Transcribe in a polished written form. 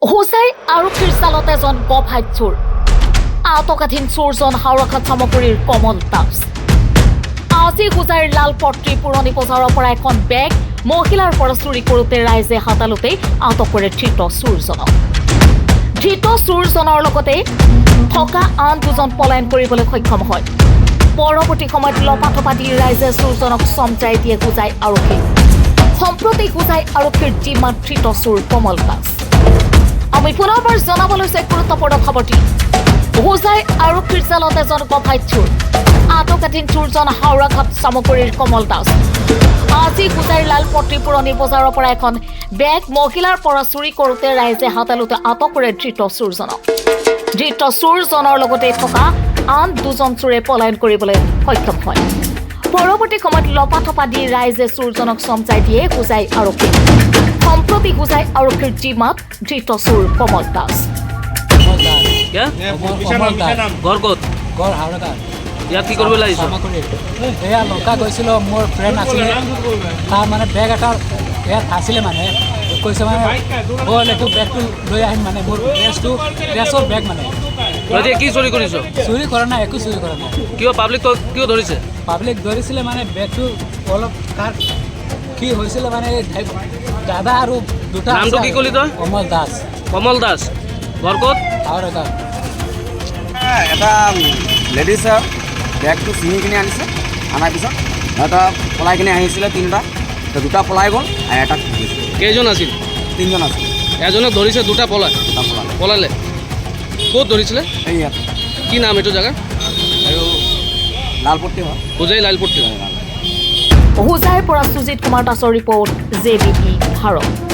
হোজাই আৰক্ষীৰ জালত এজন গভাই চোৰ আটকাধীন চোৰজন হাওৰাঘাট সামগ্ৰীৰ কমল দাস আজি হোজাইৰ লালপট্টি পুৰণি বজাৰৰ পৰা এখন বেগ মহিলাৰ পৰা চুৰি কৰোঁতে ৰাইজে হাতালতে আটক কৰে ধৃত চোৰজনৰ লগতে থকা আন দুজন পলায়ন কৰিবলৈ সক্ষম হয় পৰৱৰ্তী সময়ত লপাথপা দি ৰাইজে চোৰজনক চমজাই দিয়ে হোজাই আৰক্ষী সম্প্ৰতি হোজাই আৰক্ষীৰ জিম্মাত ধৃত চোৰ কমল দাস আমি পুনৰবাৰ জনাব লৈছে গুৰুত্বপূৰ্ণ খবৰটি হোজাই আৰক্ষীৰ জালত এজন গভাই চোৰ আটকাধীন চোৰজন হাওৰাঘাট সামগ্ৰীৰ কমল দাস আজি হোজাইৰ লালপট্টি পুৰণি বজাৰৰ পৰা এখন বেগ মহিলাৰ পৰা চুৰি কৰোঁতে ৰাইজে হাতালতে আটক কৰে ধৃত চোৰজনৰ লগতে থকা আন দুজন চোৰে পলায়ন কৰিবলৈ সক্ষম হয় পৰৱৰ্তী সময়ত লপাথপা দি ৰাইজে চোৰজনক চমজাই দিয়ে হোজাই আৰক্ষী সম্প্ৰতি হোজাই আৰক্ষীৰ জিম্মাত ধৃত চোৰ কমল দাস ইয়াত কি কৰিব লাগিছে এয়া লংকা গৈছিলোঁ মোৰ ফ্ৰেণ্ড আছিলে তাৰ মানে বেগ এটা ইয়াত আছিলে মানে কৈছে মানে ব'ল এইটো বেগটো লৈ আহিম মানে মোৰ ড্ৰেছৰ বেগ মানে কি চুৰি কৰিছ চুৰি কৰা নাই একো চুৰি কৰা নাই কিয় পাব্লিক কিয় ধৰিছে পাব্লিক ধৰিছিলে মানে বেগটো অলপ কাৰ কি হৈছিলে মানে দাদা আৰু দুটা নামটো কি ক'লি তই কমল দাস ঘৰ ক'ত হাওৰাঘাট এটা লেডিছে বেগটো ছিঙি কিনি আনিছে অনাৰ পিছত এটা পলাই কিনি আহিছিলে তিনিটা দুটা পলাই গ'ল আৰু এটা কেইজন আছিল তিনিজন আছিল এজনক ধৰিছে দুটা পলালে ক'ত ধৰিছিলে এই ইয়াত কি নাম এইটো জেগা আৰু লালপট্টি হয় হোজাই লালপট্টি হোজাইৰ পৰা সুজিত কুমাৰ দাসৰ ৰিপৰ্ট JBP ভাৰত